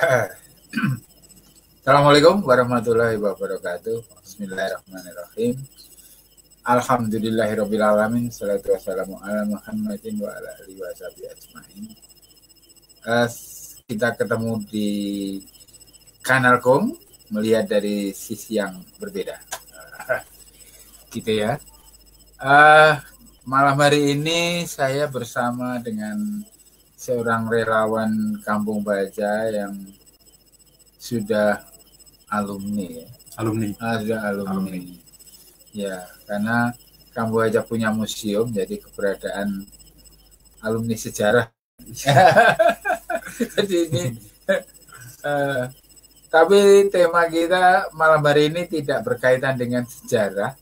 Assalamualaikum warahmatullahi wabarakatuh. Bismillahirrahmanirrahim. Alhamdulillahirabbil alamin. Shalatu wassalamu ala Muhammadin wa ala alihi washabihi ajmain. Kita ketemu di Kanal Kong melihat dari sisi yang berbeda. Gitu ya. Malam hari ini saya bersama dengan seorang relawan Kampung Baja yang sudah alumni ya. Sudah alumni. Ya, karena Kampung Baja punya museum, jadi keberadaan alumni sejarah. Jadi ini tapi tema kita malam hari ini tidak berkaitan dengan sejarah.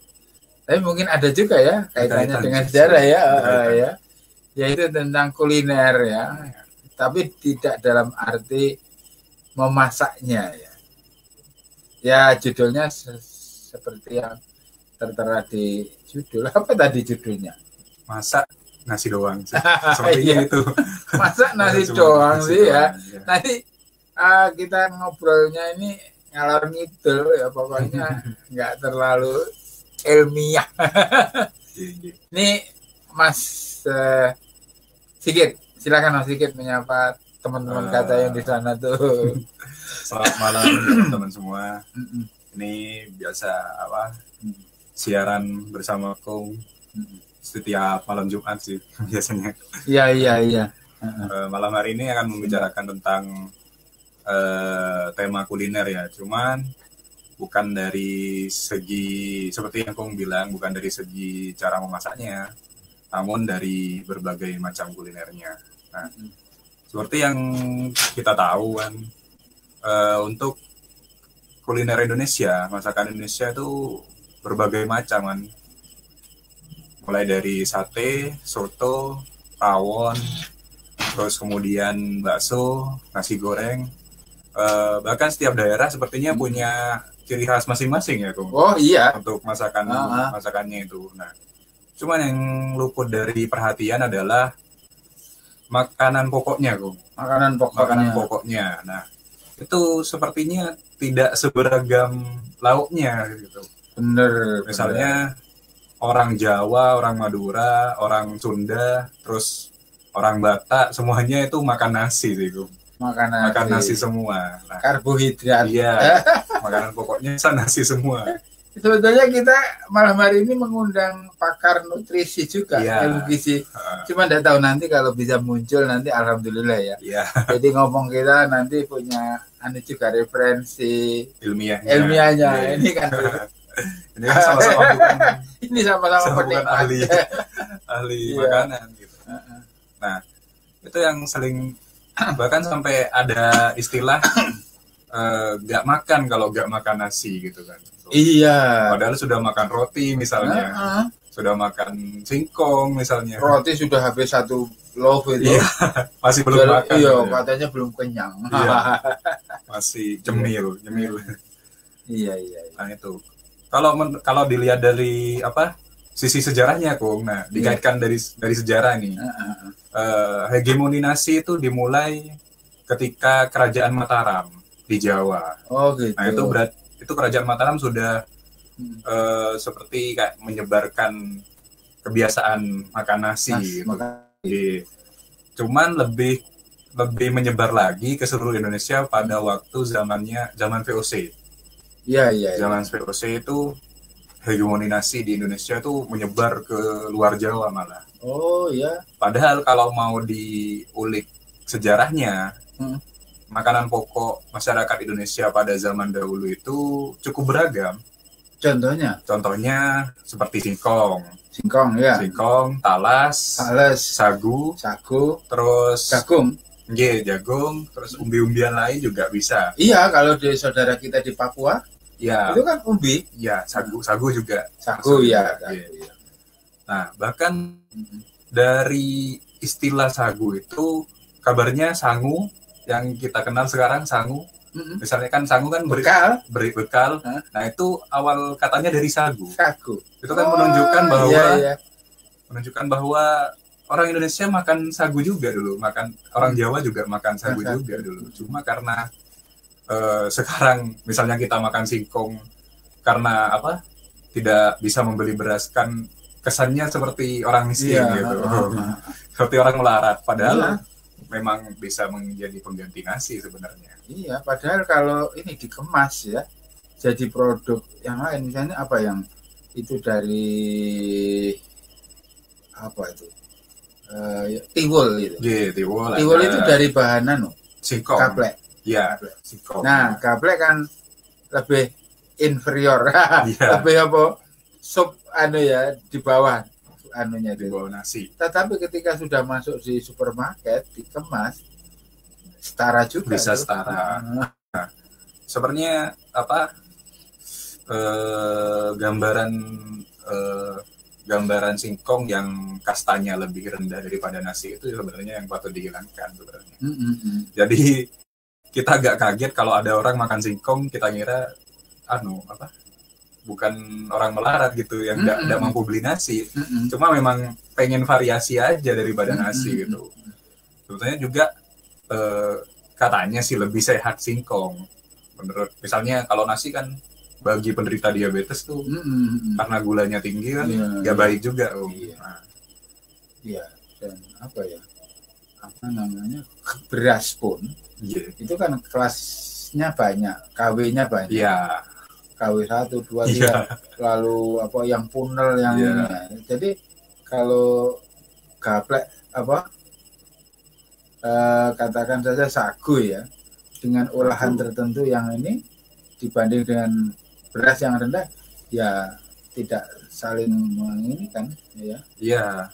Tapi mungkin ada juga ya kaitannya dengan sejarah ya. Yaitu tentang kuliner ya. Tapi tidak dalam arti memasaknya ya. Ya judulnya seperti yang tertera di judul. Apa tadi judulnya? Masak nasi doang. Sepertinya itu. Masak nasi doang sih ya. Nanti kita ngobrolnya ini ngalor ngidul ya, pokoknya nggak terlalu ilmiah. Ini Mas Sigit, silakan Mas Sigit menyapa teman-teman kata yang di sana tuh. Selamat malam teman-teman semua. Ini biasa siaran bersama Kong setiap malam Jumat sih biasanya. Iya. Malam hari ini akan membicarakan tentang tema kuliner ya. Cuman bukan dari segi seperti yang Kong bilang, bukan dari segi cara memasaknya, namun dari berbagai macam kulinernya. Nah, seperti yang kita tahu kan, untuk kuliner Indonesia, masakan Indonesia itu berbagai macam kan. Mulai dari sate, soto, rawon, terus kemudian bakso, nasi goreng. Bahkan setiap daerah sepertinya punya ciri khas masing-masing ya, Kung. Oh iya. Untuk masakannya itu. Nah, cuman yang luput dari perhatian adalah makanan pokoknya, Kung. Makanan pokoknya. Nah, itu sepertinya tidak seberagam lauknya gitu. Bener. Misalnya orang Jawa, orang Madura, orang Sunda, terus orang Batak, semuanya itu makan nasi sih, Kung. Makan nasi semua. Nah, karbohidrat. Iya. Makanan pokoknya nasi semua. Sebetulnya kita malam hari ini mengundang pakar nutrisi juga, ilmu gizi. Cuma tidak tahu nanti kalau bisa muncul nanti alhamdulillah ya. Iya. Jadi ngomong kita nanti punya juga referensi ilmiahnya. Ya. Ini kan ini sama-sama bukan ini sama-sama penikmat ahli makanan gitu. Nah, itu yang sering bahkan sampai ada istilah gak makan kalau gak makan nasi gitu kan. Iya. Padahal sudah makan roti misalnya, sudah makan singkong misalnya. Roti sudah habis satu loaf itu. Iya, masih belum makan. Iya, katanya belum kenyang. Iya, masih cemil. Iya. Nah itu. Kalau dilihat dari sisi sejarahnya, Kung. Nah, dikaitkan dari sejarah nih. Hegemoni nasi itu dimulai ketika Kerajaan Mataram di Jawa. Oh gitu. Nah itu Kerajaan Mataram sudah seperti kayak menyebarkan kebiasaan makan nasi. Gitu. Cuman lebih menyebar lagi ke seluruh Indonesia pada waktu zaman VOC. Iya. Zaman VOC itu hegemoni nasi di Indonesia itu menyebar ke luar Jawa malah. Oh iya. Padahal kalau mau diulik sejarahnya, makanan pokok masyarakat Indonesia pada zaman dahulu itu cukup beragam. Contohnya seperti singkong, ya. Singkong, talas, sagu, terus jagung, terus umbi-umbian lain juga bisa. Iya, kalau di saudara kita di Papua, ya, itu kan umbi. Ya, sagu juga. Sagu ya. Nah, bahkan dari istilah sagu itu kabarnya sangu yang kita kenal sekarang sangu. Misalnya kan sangu kan beri bekal. Nah, itu awal katanya dari sagu. Itu kan menunjukkan bahwa orang Indonesia makan sagu juga dulu, orang Jawa juga makan sagu juga dulu. Cuma karena sekarang misalnya kita makan singkong karena apa tidak bisa membeli beras kan kesannya seperti orang miskin gitu, seperti orang melarat. Padahal memang bisa menjadi pengganti nasi sebenarnya. Iya, padahal kalau ini dikemas ya, jadi produk yang lain, misalnya apa yang itu dari apa itu tiwul itu. Iya, tiwul. Tiwul itu dari bahan singkong. Gaplek. Iya, singkong. Nah, gaplek kan lebih inferior, lebih apa? Sup ya di bawah anunya di bawah nasi. Tetapi ketika sudah masuk di supermarket dikemas setara juga. Bisa setara. Nah, sebenarnya apa gambaran singkong yang kastanya lebih rendah daripada nasi itu sebenarnya yang patut dihilangkan sebenarnya. Jadi kita agak kaget kalau ada orang makan singkong, kita kira bukan orang melarat gitu yang nggak mampu beli nasi, cuma memang pengen variasi aja daripada nasi gitu. Sebetulnya juga katanya sih lebih sehat singkong. Menurut misalnya kalau nasi kan bagi penderita diabetes tuh karena gulanya tinggi kan nggak baik juga. Iya, dan apa namanya beras pun itu kan kelasnya banyak, KW-nya banyak. Iya. KW 1, 2, 3, lalu apa yang punel yang ini. Jadi kalau gaplek katakan saja sagu ya, dengan olahan tertentu yang ini dibanding dengan beras yang rendah, ya tidak saling menginginkan ya. Iya.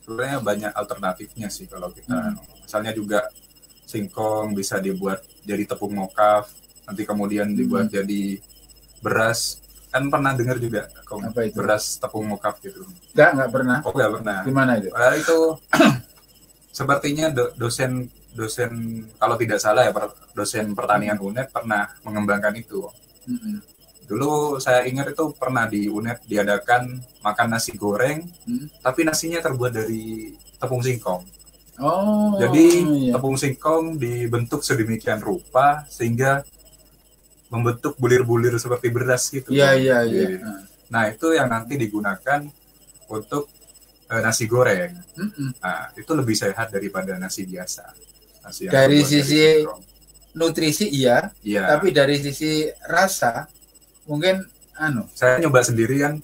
Sebenarnya banyak alternatifnya sih kalau kita. Misalnya juga singkong bisa dibuat jadi tepung mokaf, nanti kemudian dibuat jadi beras. Kan pernah dengar juga beras tepung mokaf gitu? Enggak pernah. Oh, enggak pernah. Gimana itu? Itu sepertinya dosen kalau tidak salah ya, dosen pertanian UNED pernah mengembangkan itu. Dulu saya ingat itu pernah di UNED diadakan makan nasi goreng, tapi nasinya terbuat dari tepung singkong. Jadi tepung singkong dibentuk sedemikian rupa sehingga membentuk bulir-bulir seperti beras gitu. Iya. Nah, itu yang nanti digunakan untuk nasi goreng. Nah, itu lebih sehat daripada nasi biasa. Nasi dari sisi nutrisi iya, tapi dari sisi rasa mungkin saya nyoba sendiri kan,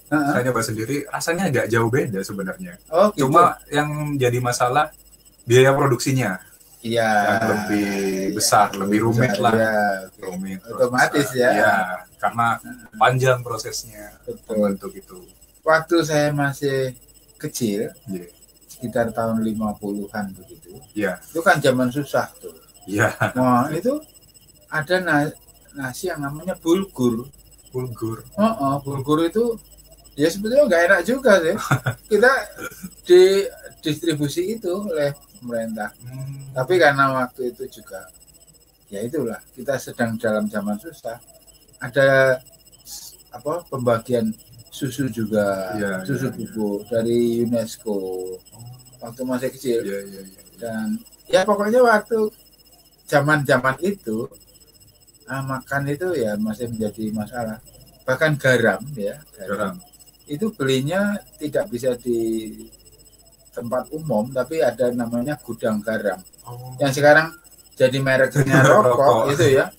rasanya agak jauh beda sebenarnya. Gitu. Cuma yang jadi masalah biaya produksinya. Iya. Yang lebih besar, lebih rumit lah. Rumit. Otomatis ya. Iya, karena panjang prosesnya membentuk itu. Waktu saya masih kecil, sekitar tahun 50-an begitu. Iya. Itu kan zaman susah tuh. Iya. Nah, itu ada nasi yang namanya bulgur. Bulgur itu ya sebetulnya nggak enak juga sih. Kita didistribusi itu oleh pemerintah. Tapi karena waktu itu juga ya itulah, kita sedang dalam zaman susah. Ada pembagian susu juga, susu bubuk dari UNESCO waktu masih kecil. Dan ya pokoknya waktu zaman itu makan itu ya masih menjadi masalah. Bahkan garam itu belinya tidak bisa di tempat umum, tapi ada namanya gudang garam. Yang sekarang jadi mereknya rokok itu ya.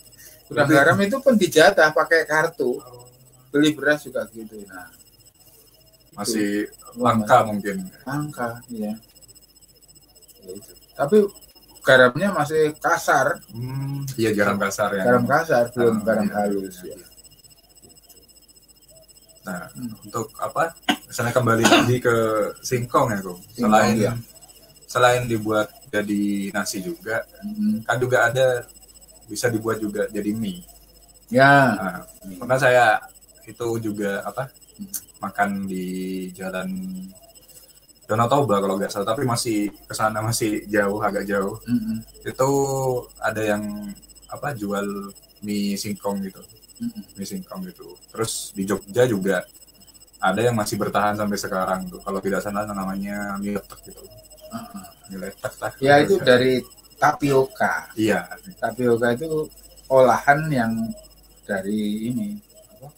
Gudang garam itu pun dijatah pakai kartu. Beli beras juga gitu. Nah, masih langka mungkin. Langka, ya. Itu. Tapi garamnya masih kasar. Iya, garam kasar ya. Garam kasar, belum garam halus ya. Nah, untuk misalnya kembali lagi ke singkong ya, Bung. Selain dibuat jadi nasi juga, kan juga ada bisa dibuat juga jadi mie. Ya. Nah, karena saya itu juga makan di Jalan Danau Toba kalau nggak salah, tapi masih kesana masih jauh, agak jauh. Itu ada yang jual mie singkong gitu. Mie singkong gitu. Terus di Jogja juga ada yang masih bertahan sampai sekarang tuh. Kalau tidak salah namanya mie letek gitu. Mie letek lah. Ya itu dari tapioka. Iya. Tapioka itu olahan yang dari ini apa,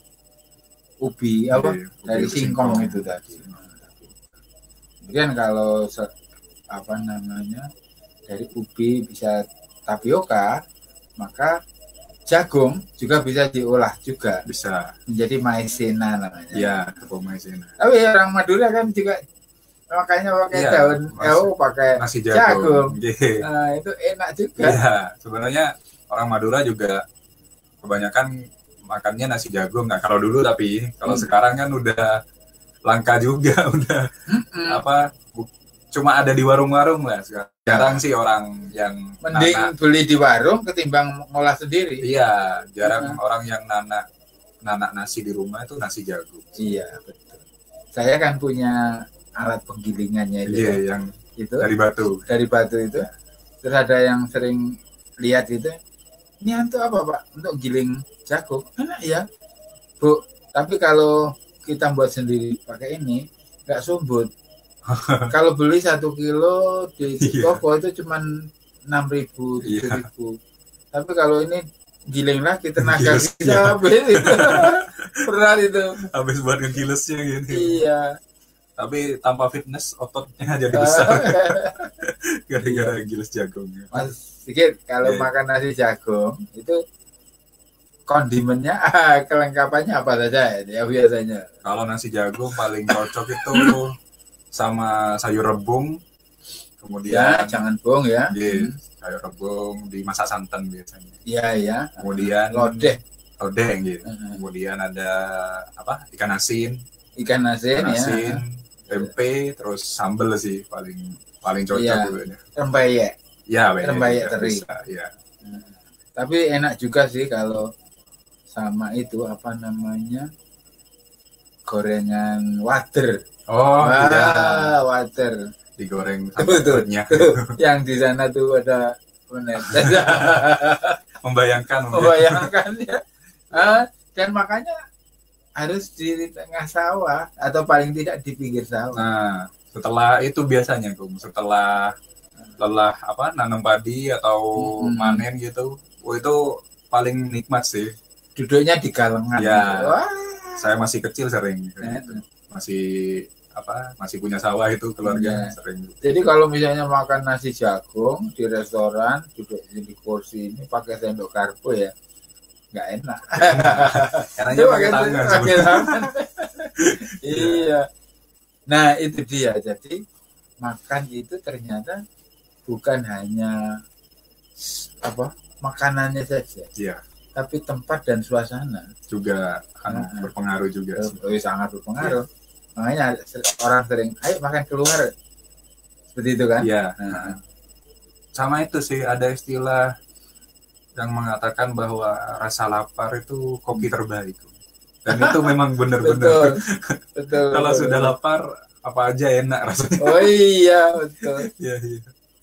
ubi apa Iya, dari ubi singkong singkong. itu tadi. Kemudian kalau apa namanya dari ubi bisa tapioka, maka jagung juga bisa diolah juga Bisa. menjadi maizena namanya. Ya, tepung maizena. Tapi orang Madura kan juga makanya pakai Iya, daun pakai nasi jagung. jagung. Iya. Nah, itu enak juga. Iya, sebenarnya orang Madura juga kebanyakan makannya nasi jagung. Nah, kalau dulu tapi kalau sekarang kan udah langka juga, udah apa cuma ada di warung-warung lah sekarang. Jarang sih orang yang Mending beli di warung ketimbang ngolah sendiri. Iya, jarang orang yang nanak nasi di rumah itu nasi jagung. Iya, betul. Saya kan punya alat penggilingannya itu. Iya, yang itu dari batu. Dari batu itu. Terus ada yang sering lihat itu, ini untuk apa Pak? Untuk giling jagung. Enak ya, Bu. Tapi kalau kita buat sendiri pakai ini, nggak sumbut. Kalau beli 1 kilo di toko itu cuma 6.000, 7.000. Tapi kalau ini giling lagi tenaga kita habis itu. Berat itu. Habis buat ngegilesnya gitu. Iya. Tapi tanpa fitness ototnya jadi besar. Gara-gara giles jagungnya. Mas sedikit kalau makan nasi jagung itu kondimennya, kelengkapannya apa saja ya biasanya? Kalau nasi jagung paling cocok itu sama sayur rebung, kemudian ya, jangan bohong ya. Sayur rebung dimasak santan biasanya. Iya ya. Kemudian lodeh gitu. Kemudian ada apa? Ikan asin ya. Tempe, terus sambal sih paling cocok ya. Rempeyek. Ya, rempeyek teri. Ya. Tapi enak juga sih kalau sama itu apa namanya? Gorengan wader. Oh, iya. Wader. Digoreng sambalnya. Yang di sana tuh ada membayangkan ya. Dan makanya harus di tengah sawah atau paling tidak di pinggir sawah. Nah, setelah itu biasanya setelah lelah nanam padi atau manen gitu, itu paling nikmat sih. Duduknya di galengan. Ya. Wah. Saya masih kecil sering gitu. Masih punya sawah itu keluarga sering. Jadi kalau misalnya makan nasi jagung di restoran, duduk di kursi ini pakai sendok garpu ya, nggak enak. Karena pakai tangan. Iya. Nah itu dia. Jadi makan itu ternyata bukan hanya makanannya saja. Iya. Tapi tempat dan suasana juga berpengaruh juga. Sangat berpengaruh. Ya. Makanya orang sering, ayo makan keluar, seperti itu kan? Iya. Sama itu sih ada istilah yang mengatakan bahwa rasa lapar itu koki terbaik. Dan itu memang benar-benar. Betul. Kalau sudah lapar apa aja enak rasanya. Oh iya betul.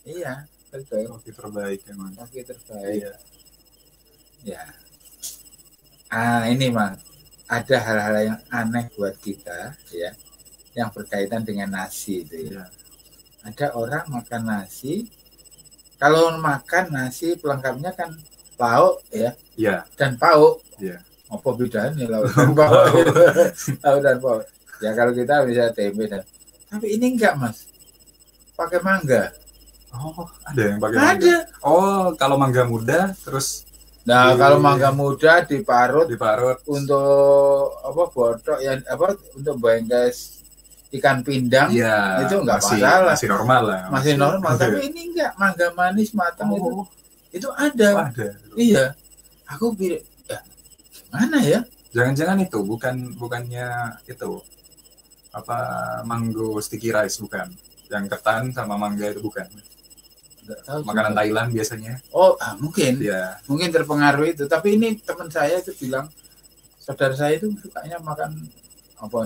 Iya, betul. Koki terbaik emang. Koki terbaik. Ya. Ini Mas, ada hal-hal yang aneh buat kita ya, yang berkaitan dengan nasi itu ya. Ada orang makan nasi, kalau makan nasi pelengkapnya kan lauk ya. Iya. Dan pauk. Iya. Apa bedanya lauk dan pauk? Lauk dan pauk. Ya kalau kita bisa tempe dan. Tapi ini enggak Mas, pakai mangga. Oh, ada yang pakai mangga. Ada. Oh, kalau mangga muda terus. Nah, kalau mangga muda diparut untuk botok yang untuk bengkes ikan pindang ya, itu enggak masalah. Masih normal lah. Masih normal, tapi ini enggak, mangga manis matang itu ada. Iya. Aku pikir gimana ya? Jangan-jangan itu bukannya itu mango sticky rice bukan? Yang ketan sama mangga itu bukan? Tahu makanan juga. Thailand biasanya. Mungkin. Ya. Mungkin terpengaruh itu. Tapi ini teman saya itu bilang, saudara saya itu sukanya makan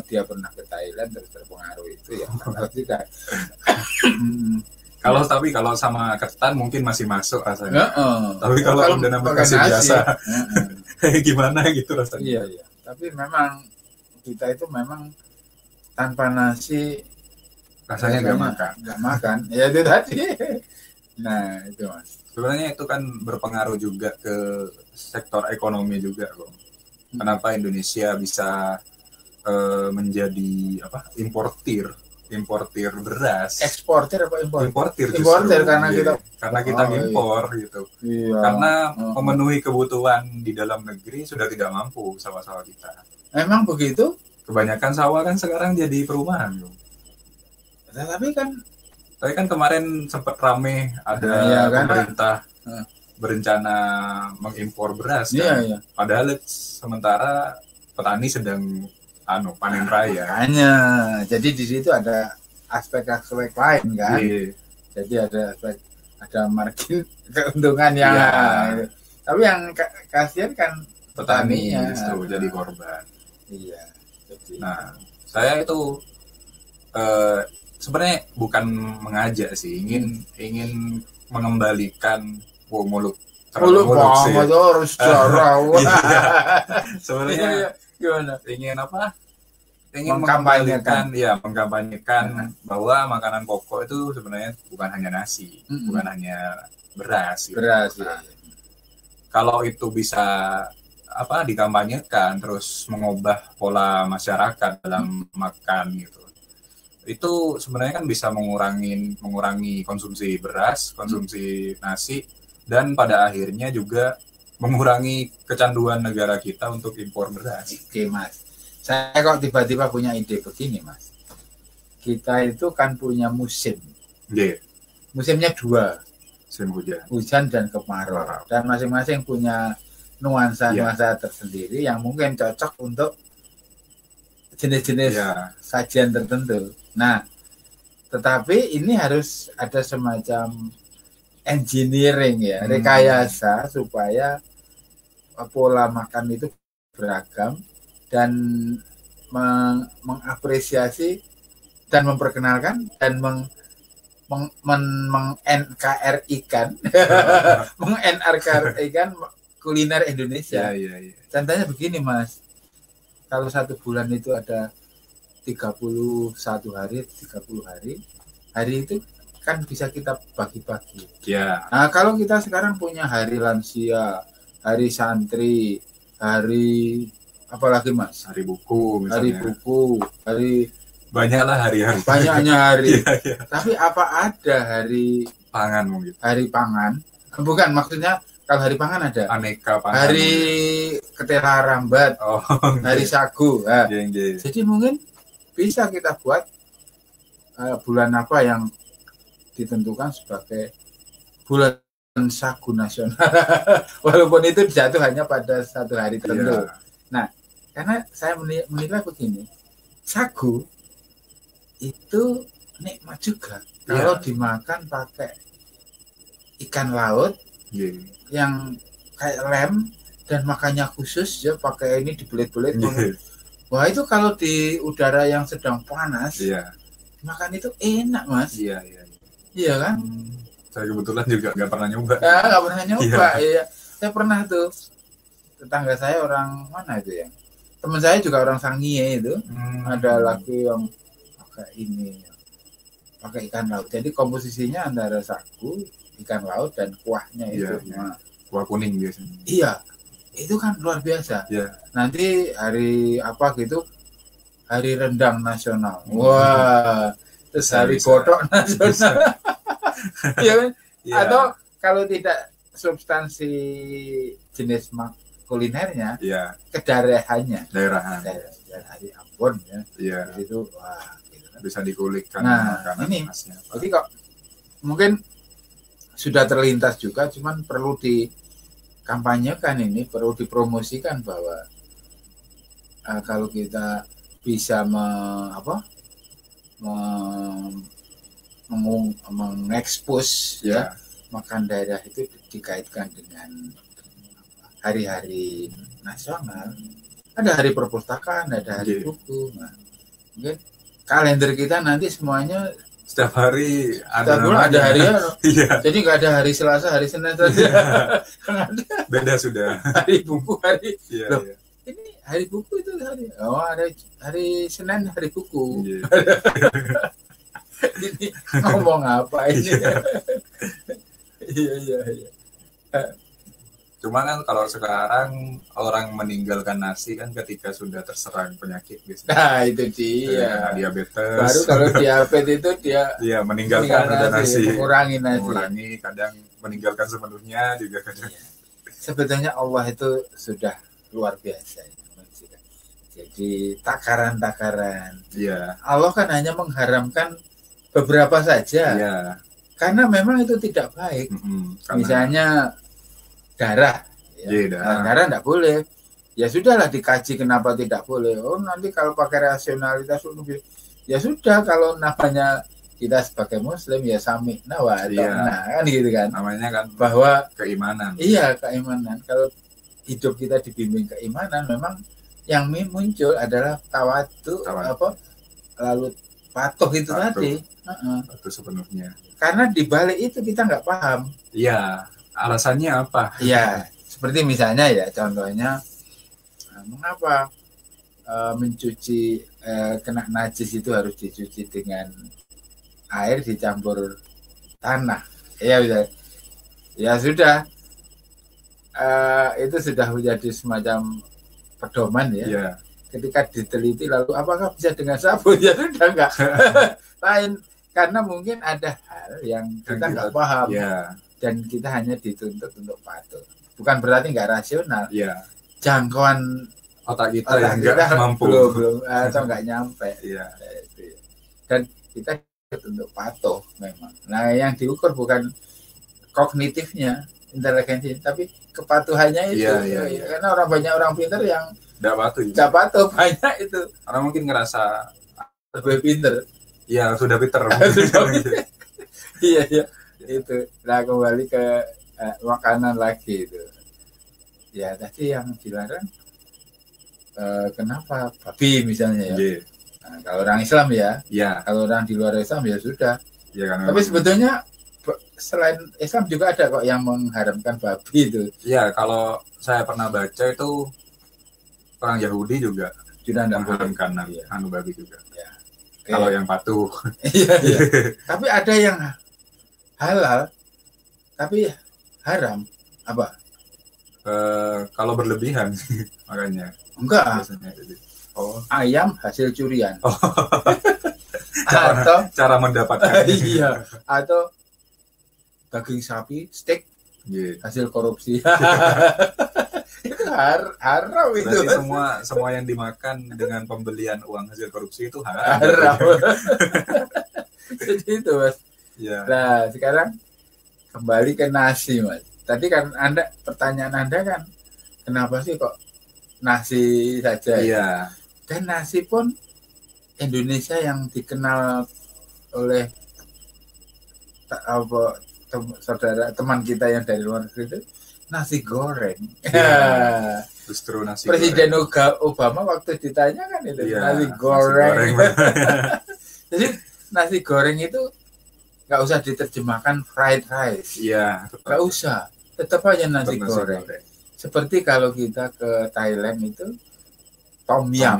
dia pernah ke Thailand terus terpengaruh itu ya. Kalau sama ketan mungkin masih masuk rasanya. Tapi kalau udah nasi biasa, gimana gitu rasanya? Iya. Tapi memang kita itu memang tanpa nasi rasanya nggak makan. Ya itu tadi. Nah, itu Mas. Sebenarnya itu kan berpengaruh juga ke sektor ekonomi juga kok. Kenapa Indonesia bisa menjadi importir beras, Eksportir apa impor? importir justru. Importir karena Iya. kita karena kita impor gitu. Iya. Karena memenuhi kebutuhan di dalam negeri sudah tidak mampu sawah-sawah kita. Emang begitu? Kebanyakan sawah kan sekarang jadi perumahan loh. Tapi kan kemarin sempat rame ada Iya, pemerintah berencana mengimpor beras kan. Iya. Padahal sementara petani sedang panen raya. Hanya jadi di situ ada aspek-aspek lain kan. Iya. Jadi ada margin keuntungan yang Iya. tapi yang kasihan kan Petani petaninya. justru jadi korban. Iya. Jadi, Nah, saya itu sebenarnya bukan mengajak sih, ingin mengembalikan mulut sih. harus jarang. Sebenarnya Gimana? ingin apa? Ingin Mengkampanyekan. mengkampanyekan bahwa makanan pokok itu sebenarnya bukan hanya nasi, bukan hanya beras. Gitu. Beras. Nah, kalau itu bisa dikampanyekan terus mengubah pola masyarakat dalam makan gitu. Itu sebenarnya kan bisa mengurangi konsumsi beras, konsumsi nasi, dan pada akhirnya juga mengurangi kecanduan negara kita untuk impor beras. Oke Mas, saya kok tiba-tiba punya ide begini Mas. Kita itu kan punya musim. Yeah. Musimnya 2, musim hujan dan kemarau. Dan masing-masing punya nuansa-nuansa tersendiri yang mungkin cocok untuk jenis-jenis sajian tertentu. Nah, tetapi ini harus ada semacam engineering ya, rekayasa supaya pola makan itu beragam dan mengapresiasi dan memperkenalkan dan meng-NKRI-kan meng-NRKRI-kan kuliner Indonesia. Contohnya begini Mas, kalau 1 bulan itu ada 31 hari, 30 hari itu kan bisa kita bagi-bagi. Ya. Nah, kalau kita sekarang punya hari lansia, hari santri, hari apalagi Mas? Hari buku misalnya. Hari buku, hari banyaklah hari-hari. Banyaknya hari. Tapi apa ada hari pangan mungkin? Hari pangan? Bukan, maksudnya kalau hari pangan ada. Aneka pangan. Hari ketela rambat. Hari sagu. Nah, jadi mungkin bisa kita buat bulan apa yang ditentukan sebagai bulan sagu nasional. Walaupun itu jatuh hanya pada 1 hari tertentu. Nah, karena saya menilai begini, sagu itu nikmat juga kalau dimakan pakai ikan laut yang kayak lem dan makannya khusus ya, pakai ini dibelit-belit. Wah, itu kalau di udara yang sedang panas, makan itu enak Mas. Iya kan? Saya kebetulan juga nggak pernah nyoba. Ya, nggak pernah nyoba. Iya. Saya pernah tuh, tetangga saya orang mana itu ya? Teman saya juga orang Sangihe itu. Ada laki yang pakai ikan laut. Jadi komposisinya antara sagu, ikan laut dan kuahnya itu. Kuah kuning biasanya. Iya. Itu kan luar biasa. Nanti hari apa gitu, hari rendang nasional. Wah, terus hari godok nasional. Iya kan? Atau kalau tidak substansi jenis kulinernya, kedaerahannya. Daerahan hari Ambon ya. Di situ gitu kan. Bisa dikulikkan. Nah, ini jadi kok mungkin sudah terlintas juga, cuman perlu dikampanyekan, ini perlu dipromosikan bahwa kalau kita bisa mengekspos makan daerah itu dikaitkan dengan hari-hari nasional. Ada hari perpustakaan, ada hari buku. Nah, mungkin kalender kita nanti semuanya setiap hari ada hari ya. Jadi nggak ada hari Selasa, hari Senin saja. Beda sudah. Hari buku, hari ini hari buku itu hari Senin hari buku. Ini ngomong apa ini? Iya. Cuma kan kalau sekarang orang meninggalkan nasi kan ketika sudah terserang penyakit biasanya. Nah, itu dia. Diabetes. Baru kalau diabetes itu dia meninggalkan udah nasi. mengurangi kadang meninggalkan sepenuhnya juga kadang. Iya. Sebetulnya Allah itu sudah luar biasa. Jadi takaran-takaran. Iya. Allah kan hanya mengharamkan beberapa saja. Iya. Karena memang itu tidak baik. Misalnya darah. Darah tidak boleh. Ya sudahlah dikaji kenapa tidak boleh. Oh nanti kalau pakai rasionalitas ya sudah, kalau namanya kita sebagai muslim ya sami'na wa ata'na, kan gitu kan. Namanya kan bahwa keimanan. Iya, keimanan. Kalau hidup kita dibimbing keimanan, memang yang muncul adalah tawadu, lalu patuh itu tadi. Patuh sepenuhnya. Karena di balik itu kita nggak paham. Iya. Alasannya apa? Iya. Seperti misalnya ya, contohnya mengapa mencuci kena najis itu harus dicuci dengan air dicampur tanah. Ya sudah. Itu sudah menjadi semacam pedoman ya. Yeah. Ketika diteliti lalu apakah bisa dengan sabun, ya sudah enggak. Lain, karena mungkin ada hal yang kita nggak paham. Yeah. Dan kita hanya dituntut untuk patuh. Bukan berarti nggak rasional. Yeah. Jangkauan otak kita yang nggak mampu, belum atau nggak nyampe. Yeah. Dan kita untuk patuh memang. Nah, yang diukur bukan kognitifnya, inteligensi, tapi kepatuhannya itu. Iya. Karena banyak orang pintar yang nggak patuh banyak itu. Orang mungkin ngerasa lebih pintar. Iya, sudah pintar. Iya. Itu. Nah, kembali ke makanan lagi itu. Ya, tadi yang dilarang kenapa babi misalnya ya. Yeah. Nah, kalau orang Islam ya. Yeah. Kalau orang di luar Islam ya sudah. Yeah, tapi sebetulnya selain Islam juga ada kok yang mengharamkan babi itu. Iya, kalau saya pernah baca itu orang Yahudi juga sudah mengharamkan babi juga. Ya. Kalau yang patuh. Iya. Tapi ada yang halal tapi haram apa? Kalau berlebihan makanya. Enggak. Biasanya jadi. Ayam hasil curian. Cara mendapatkan. Iya. Atau daging sapi, steak, hasil korupsi. Itu haram itu. Berarti semua yang dimakan dengan pembelian uang hasil korupsi itu haram. Jadi itu Mas. Ya. Nah sekarang kembali ke nasi Mas. Tadi kan pertanyaan Anda kan kenapa sih kok nasi saja? Iya. Dan nasi pun Indonesia yang dikenal oleh saudara teman kita yang dari luar negeri itu nasi goreng. Ya, justru nasi Presiden goreng. Obama waktu ditanya kan itu ya, nasi goreng. Jadi nasi goreng itu nggak usah diterjemahkan fried rice. Iya. Nggak usah, tetap aja nasi goreng. Seperti kalau kita ke Thailand itu tom yum.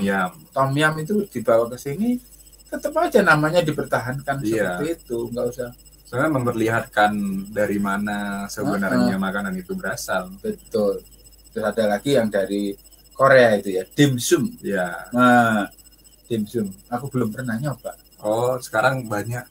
Tom yum itu dibawa ke sini, tetap aja namanya dipertahankan seperti itu, nggak usah. Sebenarnya memperlihatkan dari mana sebenarnya makanan itu berasal. Betul. Terus ada lagi yang dari Korea itu ya, dimsum. Ya. Nah, dimsum. Aku belum pernah nyoba. Oh, sekarang banyak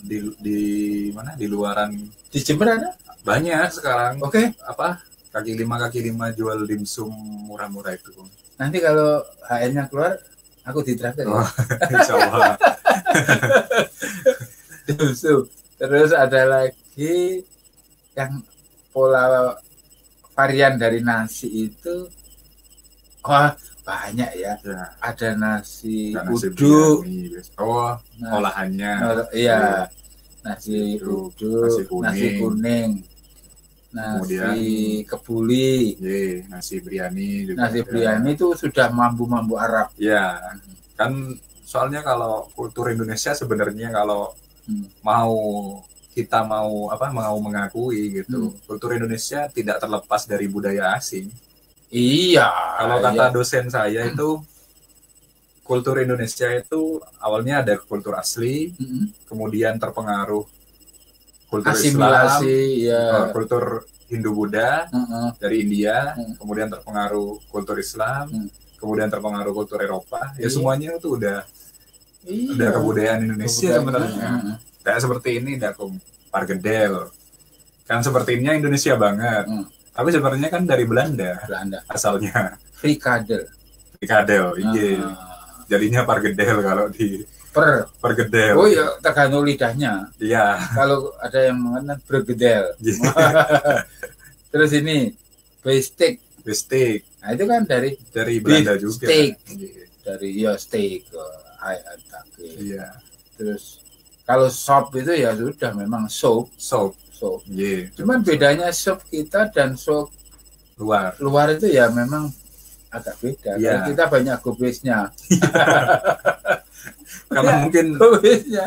di mana? Di luaran. Di Jember ada? Banyak sekarang. Oke. Apa? Kaki lima jual dimsum murah-murah itu. Nanti kalau HN-nya keluar, aku ditraktir. Oh, insya Allah. Dimsum. Terus ada lagi yang pola varian dari nasi itu banyak ya. Ada nasi uduk. Olahannya. Iya. Nasi uduk, nasi kuning. Nasi kebuli. Nasi biryani juga. Nasi biryani itu sudah mambu-mambu Arab. Ya. Kan soalnya kalau kultur Indonesia sebenarnya kalau kita mau mengakui gitu, kultur Indonesia tidak terlepas dari budaya asing. Iya. Kalau kata dosen saya itu kultur Indonesia itu awalnya ada kultur asli, kemudian terpengaruh kultur asimilasi Islam, ya. kultur Hindu-Buddha dari India, Mm. kemudian terpengaruh kultur Islam, Mm. kemudian terpengaruh kultur Eropa. Ya Iya. semuanya itu udah Iya. kebudayaan Indonesia sebenarnya. Kayak seperti ini Dakung, Pargedel. Kan sepertinya Indonesia banget. Tapi sebenarnya kan dari Belanda asalnya. Frikadel. Iya. Jadinya Pargedel kalau di Pergedel. Oh ya, tergantung lidahnya. Iya. Kalau ada yang mengatakan bergedel. Terus ini bestik. Nah, itu kan dari Belanda juga. Steak. Dari steak. Iya. Terus kalau sop itu ya sudah memang soup. Yeah. Cuman bedanya sop kita dan sop luar itu ya memang agak beda. Yeah. Karena kita banyak gobesnya. Karena mungkin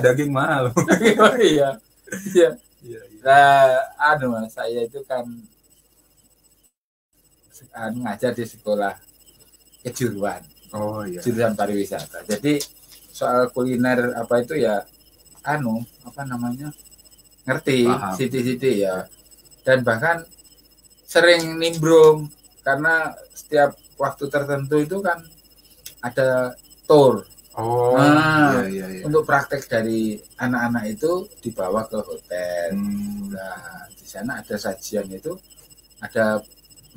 daging mahal. Iya. Nah, saya itu kan ngajar di sekolah kejuruan. Oh iya. Jurusan pariwisata. Jadi soal kuliner apa itu ya ngerti siti-siti ya. Dan bahkan sering nimbrung karena setiap waktu tertentu itu kan ada tour. Iya. Untuk praktek dari anak-anak itu dibawa ke hotel. Nah, di sana ada sajian itu, ada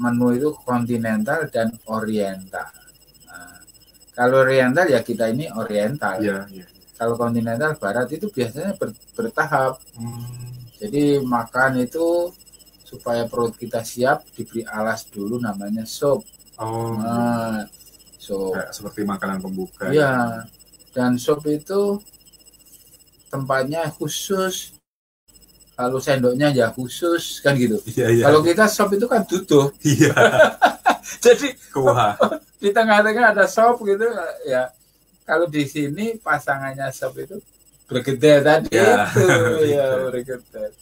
menu itu kontinental dan oriental. Nah, kalau oriental ya kita ini oriental. Iya. Kalau kontinental barat itu biasanya bertahap. Jadi makan itu supaya perut kita siap diberi alas dulu namanya sup. Kayak seperti makanan pembuka. Iya. Dan sup itu tempatnya khusus. Kalau sendoknya ya khusus kan gitu. Iya. Kalau kita sup itu kan duduk. Iya. Jadi kuah. Di tengah-tengah ada sup gitu ya. Kalau di sini pasangannya sup itu bergedel tadi itu ya bergedel.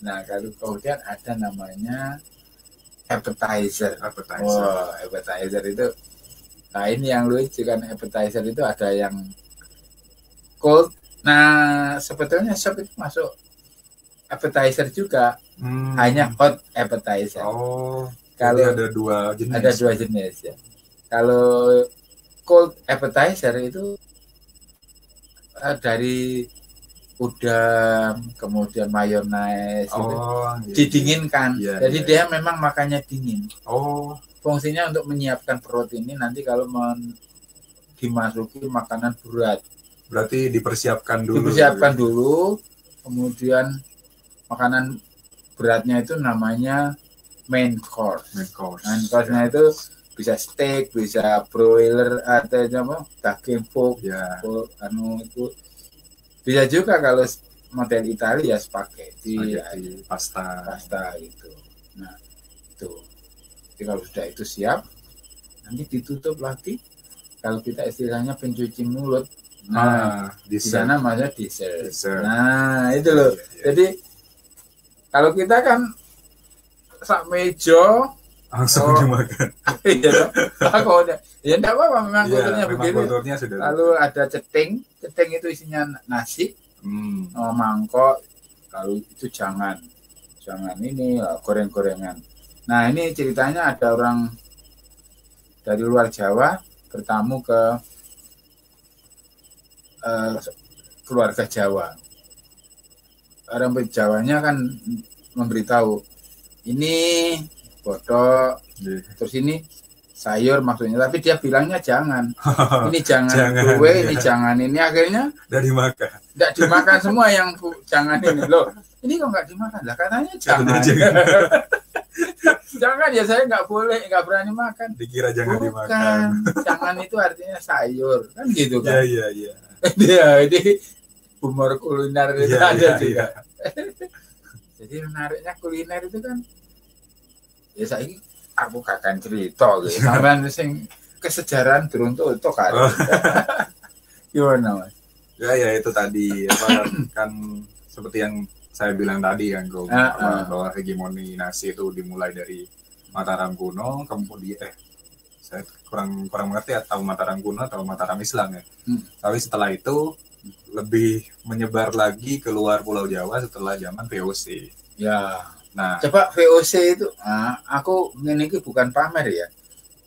Nah, kalau kemudian ada namanya appetizer. Appetizer itu. Nah, ini yang lucu kan, appetizer itu ada yang cold. Nah, sebetulnya sup itu masuk appetizer juga. Hanya hot appetizer. Kalau ada dua jenis. Ada dua jenis ya. Kalau cold appetizer itu dari udang, kemudian mayones didinginkan. Jadi dia memang makannya dingin. Fungsinya untuk menyiapkan perut ini nanti kalau dimasuki makanan berat. Berarti dipersiapkan dulu. Kemudian makanan beratnya itu namanya main course. Main course-nya itu bisa steak, bisa broiler, ada daging pork, itu. Bisa juga kalau model Italia spaghetti, pasta gitu. Nah, itu. Jadi kalau sudah itu siap, nanti ditutup lagi. Kalau kita istilahnya pencuci mulut, di sana maksudnya dessert. Nah, itu loh. Jadi kalau kita kan sak meja langsung dimakan. Ya enggak apa-apa, memang kulturnya begitu. Lalu ada ceting itu isinya nasi, mangkok. Kalau itu jangan ini goreng-gorengan. Nah, ini ceritanya ada orang dari luar Jawa bertamu ke keluarga Jawa. Orang Jawanya kan memberitahu, ini bodoh, terus ini sayur maksudnya, tapi dia bilangnya jangan. Ini jangan kue, ini jangan ini, akhirnya nggak dimakan semua yang jangan ini loh. Ini kok nggak dimakan lah, katanya jangan. Jangan ya, saya nggak boleh, nggak berani makan. Dikira jangan dimakan. Jangan itu artinya sayur kan gitu kan. Iya. Jadi humor kuliner itu ada juga. Jadi menariknya kuliner itu kan, ya saya aku kakak cerita gitu. Sampean sing kesejarahan durung tuh kan. Gimana Mas? Ya itu tadi kan seperti yang saya bilang tadi kan bahwa hegemoni nasi itu dimulai dari Mataram kuno, kemudian saya kurang mengerti atau Mataram kuno atau Mataram Islam ya. Tapi setelah itu lebih menyebar lagi keluar Pulau Jawa setelah zaman VOC. Ya. Nah, Coba VOC itu, aku ini bukan pamer ya,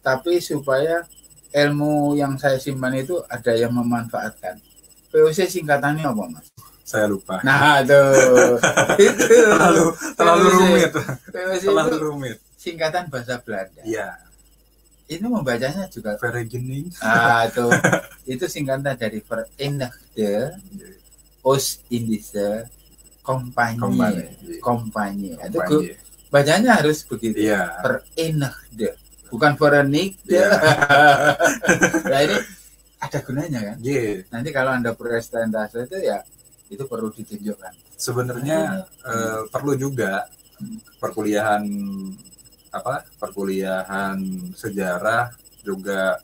tapi supaya ilmu yang saya simpan itu ada yang memanfaatkan. VOC singkatannya apa, Mas? saya lupa. Nah, tuh. Itu terlalu rumit. VOC Terlalu itu rumit. singkatan bahasa Belanda. Iya. Ini membacanya juga. Vereniging. Tuh. Itu singkatan dari Verenigde Oost-Indische Compagnie. Itu bacanya harus begitu. Iya. Verenigde, bukan Verenigde. Iya. Nah, ini ada gunanya kan? Iya. Nanti kalau Anda presentasi itu ya itu perlu ditunjukkan. Sebenarnya perlu juga perkuliahan sejarah juga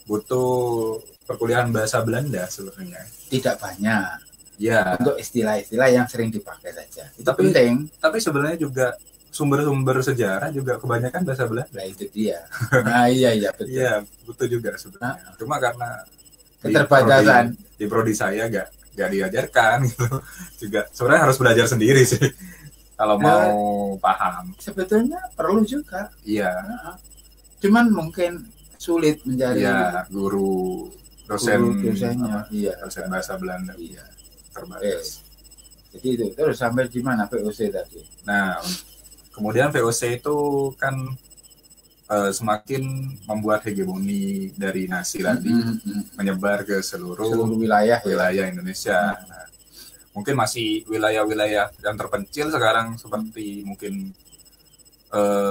butuh perkuliahan bahasa Belanda sebenarnya. Tidak banyak. Ya. Untuk istilah-istilah yang sering dipakai saja. Itu penting. Tapi sebenarnya juga sumber-sumber sejarah juga kebanyakan bahasa Belanda. Nah, itu dia. Nah, iya betul. Iya, butuh juga sebenarnya. Cuma karena keterbatasan di prodi saya gak diajarkan gitu. Juga sebenarnya harus belajar sendiri sih kalau mau paham. Sebetulnya perlu juga. Iya. Cuman mungkin sulit mencari guru dosennya. Dosen bahasa Belanda. Iya. Terbatas. Jadi itu terus sampai di mana VOC tadi? Nah, kemudian VOC itu kan semakin membuat hegemoni dari nasi tadi menyebar ke seluruh wilayah Indonesia. Nah, mungkin masih wilayah-wilayah yang terpencil sekarang seperti mungkin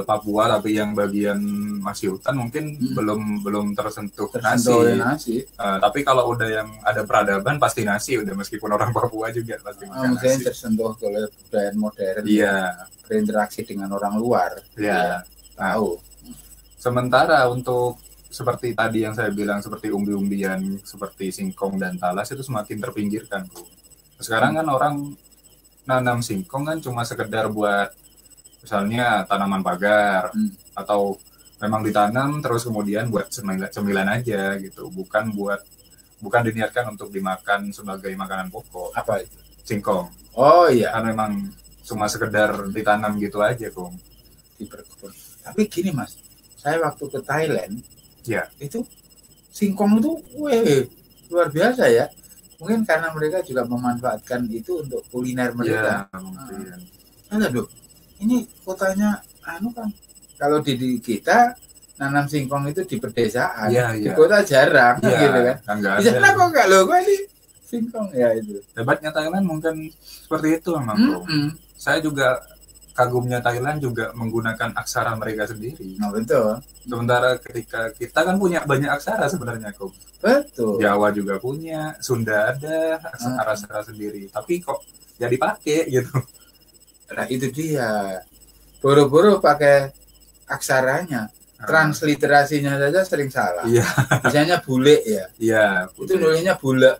Papua, tapi yang bagian masih hutan mungkin belum tersentuh nasi. Tapi kalau udah yang ada peradaban pasti nasi, udah meskipun orang Papua juga pasti makan nasi. Tersentuh oleh budaya modern. Iya. Berinteraksi dengan orang luar. Iya. Tahu. Sementara untuk seperti tadi yang saya bilang seperti umbi-umbian seperti singkong dan talas itu semakin terpinggirkan, Bu. Sekarang kan orang nanam singkong kan cuma sekedar buat misalnya tanaman pagar atau memang ditanam terus kemudian buat cemilan aja gitu, bukan diniatkan untuk dimakan sebagai makanan pokok. Apa itu? Singkong. Oh iya. Kan memang cuma sekedar ditanam gitu aja, Kong. Di perkebunan. Tapi gini, Mas, saya waktu ke Thailand, ya itu singkong itu, luar biasa ya. Mungkin karena mereka juga memanfaatkan itu untuk kuliner mereka. Aduh, ini kotanya, kan, kalau di kita nanam singkong itu di pedesaan, di kota jarang, gitu kan. Di sana kok nggak loh, ini singkong ya itu. Hebatnya Thailand mungkin seperti itu memang, Bro. Saya juga kagumnya Thailand juga menggunakan aksara mereka sendiri. Nah, betul. Sementara ketika kita kan punya banyak aksara sebenarnya, kok. Betul. Jawa juga punya, Sunda ada aksara sendiri. Tapi kok ya dipakai gitu. Nah, itu dia. Boro-boro pakai aksaranya. Transliterasinya saja sering salah. Iya. Misalnya bule ya. Iya. Itu nulisnya bule.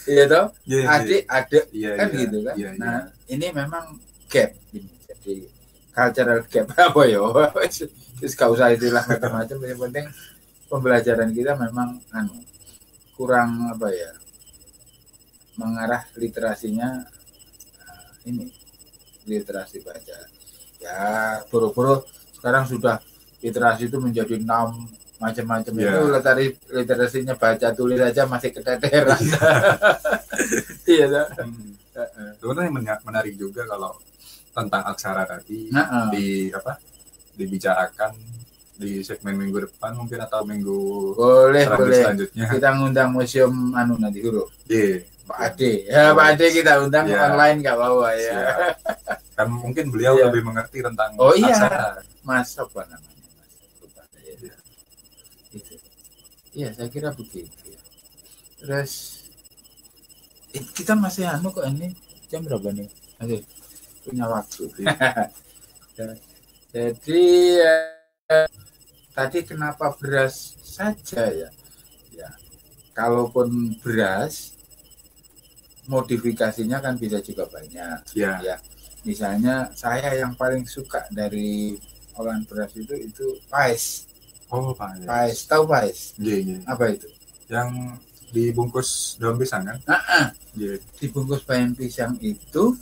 Iya toh? Adik, kan gitu kan. Nah, ini memang gap ini. Jadi cultural gap apa ya? Terus gak usah istilah macam-macam, yang penting pembelajaran kita memang kurang apa ya? Mengarah literasinya ini literasi baca. Ya, boro-boro sekarang sudah literasi itu menjadi 6 macam-macam itu literasinya baca tulis aja masih keteteran. Iya toh. Sebenarnya menarik juga kalau tentang aksara tadi dibicarakan di segmen minggu depan mungkin atau minggu selanjutnya. Kita ngundang museum nanti huruf. Pak Ade. Pak Ade kita undang online nggak apa-apa ya. Kan mungkin beliau lebih mengerti tentang aksara. Mas apa namanya? Iya, saya kira begitu ya. Terus kita masih kok ini jam berapa nih? Oke, punya waktu. Jadi tadi kenapa beras saja ya? Ya, kalaupun beras modifikasinya kan bisa juga banyak. Ya, misalnya saya yang paling suka dari olahan beras itu pais. Oh, pais. Pais, tahu pais? Iya. Apa itu? Yang dibungkus daun pisang kan? Yeah. Dibungkus bayam pisang itu.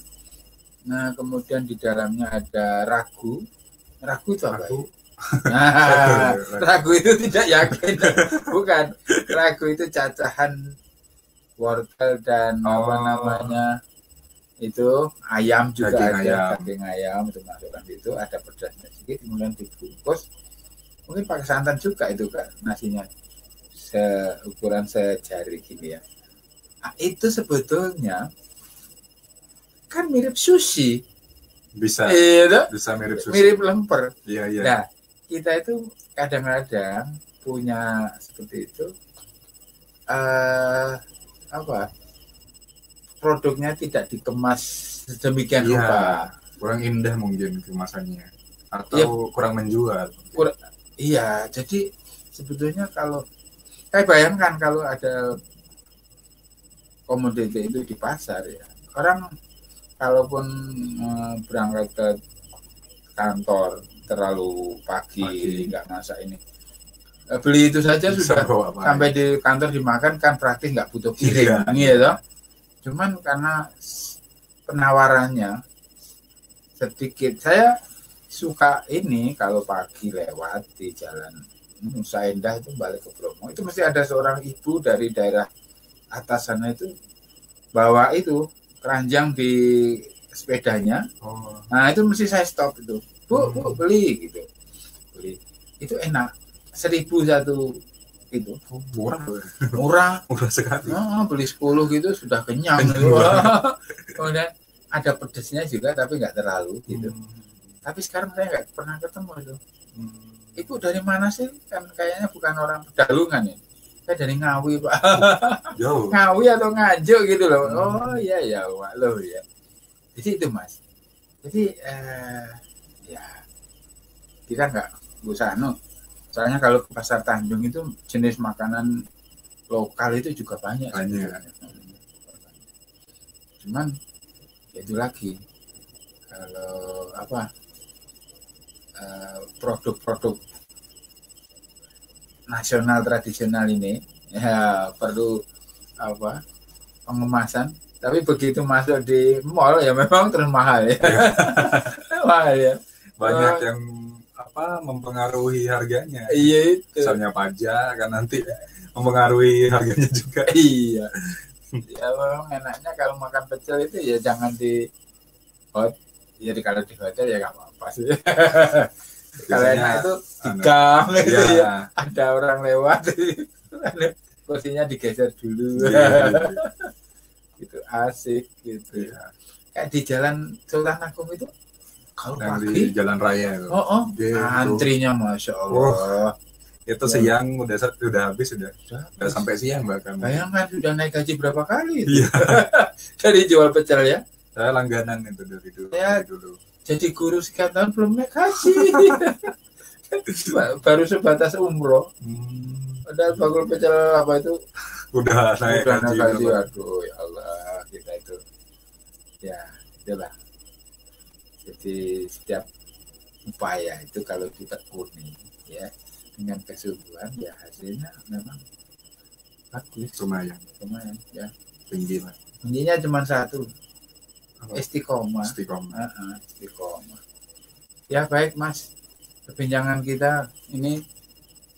Nah, kemudian di dalamnya ada ragu. Ragu itu apa? Ragu. Nah, ragu itu tidak yakin. Bukan. Ragu itu cacahan wortel dan apa namanya itu ayam juga daging ayam itu masukkan itu, ada pedasnya sedikit, kemudian dibungkus. Mungkin pakai santan juga itu kan nasinya, seukuran sejari gini ya. Nah, itu sebetulnya kan mirip sushi. Bisa. Iya, bisa mirip sushi. Mirip lemper. Iya, iya. Nah, kita itu kadang-kadang punya seperti itu apa? Produknya tidak dikemas sedemikian rupa. Kurang indah mungkin kemasannya atau kurang menjual. Iya, jadi sebetulnya kalau saya bayangkan kalau ada komoditi itu di pasar ya, orang kalaupun berangkat ke kantor terlalu pagi nggak masak ini, beli itu saja sudah sampai di kantor dimakan kan, praktis nggak butuh kirim gitu. Cuman karena penawarannya sedikit, saya suka ini kalau pagi lewat di jalan Nusa Indah itu balik ke Bromo, itu mesti ada seorang ibu dari daerah atas sana itu bawa itu keranjang di sepedanya. Nah itu mesti saya stop itu, bu beli gitu, beli itu enak, 1.000 satu itu. Murah sekali. Beli 10 gitu sudah kenyang. Kemudian ada pedesnya juga tapi nggak terlalu gitu. Tapi sekarang saya nggak pernah ketemu itu. Ibu dari mana sih? Kan kayaknya bukan orang Pedalungan ya. Saya dari Ngawi, Pak. Jauh. Ngawi atau Nganjuk gitu loh. Oh iya ya, Pak loh ya. Jadi itu Mas. Jadi ya kita nggak usah soalnya kalau ke Pasar Tanjung itu jenis makanan lokal itu juga banyak. Cuman itu lagi kalau apa produk-produk nasional tradisional ini ya perlu apa pengemasan. Tapi begitu masuk di mall ya memang terus mahal ya. Mahal ya. Banyak yang mempengaruhi harganya. Iya itu. Misalnya pajak kan nanti mempengaruhi harganya juga. Iya. Ya memang enaknya kalau makan pecel itu ya jangan di hotel. Jadi kalau di hotel ya nggak apa-apa sih. Kalau enak itu di gang gitu ya. Ada orang lewat, kursinya digeser dulu. Itu asik gitu ya. Kayak di Jalan Sultan Agung itu kalau pagi di jalan raya itu. Gitu. Antrinya Masya Allah. Itu siang udah habis sudah sampai siang bahkan. Bayangkan sudah naik gaji berapa kali itu. Dari jual pecel ya. Saya langganan itu dari dulu. Dulu. Jadi guru sekian tahun belum naik gaji. Baru sebatas umroh. Padahal bakul pecel apa itu udah naik gaji. Aduh ya Allah, kita itu ya itulah. Jadi setiap upaya itu kalau ditekuni ya dengan kesungguhan ya hasilnya memang bagus. Lumayan ya. Tinggi lah. Kuncinya cuma satu, istiqomah. Ya baik Mas, perbincangan kita ini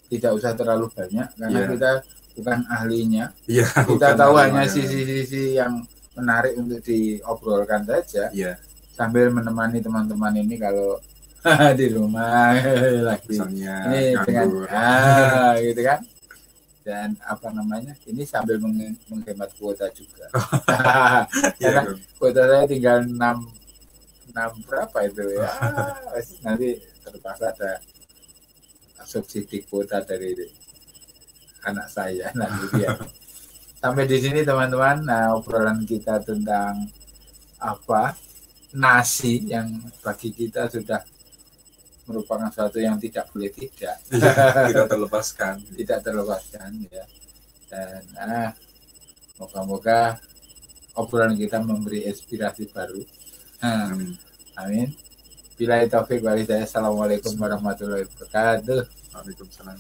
tidak usah terlalu banyak karena kita bukan ahlinya. Kita tahu hanya sisi-sisi yang menarik untuk diobrolkan saja. Sambil menemani teman-teman ini kalau di rumah lagi misalnya ini dengan gitu kan. Dan apa namanya, ini sambil menghemat kuota juga. Karena kuota saya tinggal 6 berapa itu ya. Nanti terpaksa ada subsidi kuota dari anak saya nanti dia. Sampai di sini teman-teman, obrolan kita tentang nasi yang bagi kita sudah merupakan sesuatu yang tidak boleh tidak terlepaskan ya. Dan moga-moga obrolan kita memberi inspirasi baru. Amin. Billahi taufiq wal hidayah. Assalamualaikum warahmatullahi wabarakatuh. Waalaikumsalam.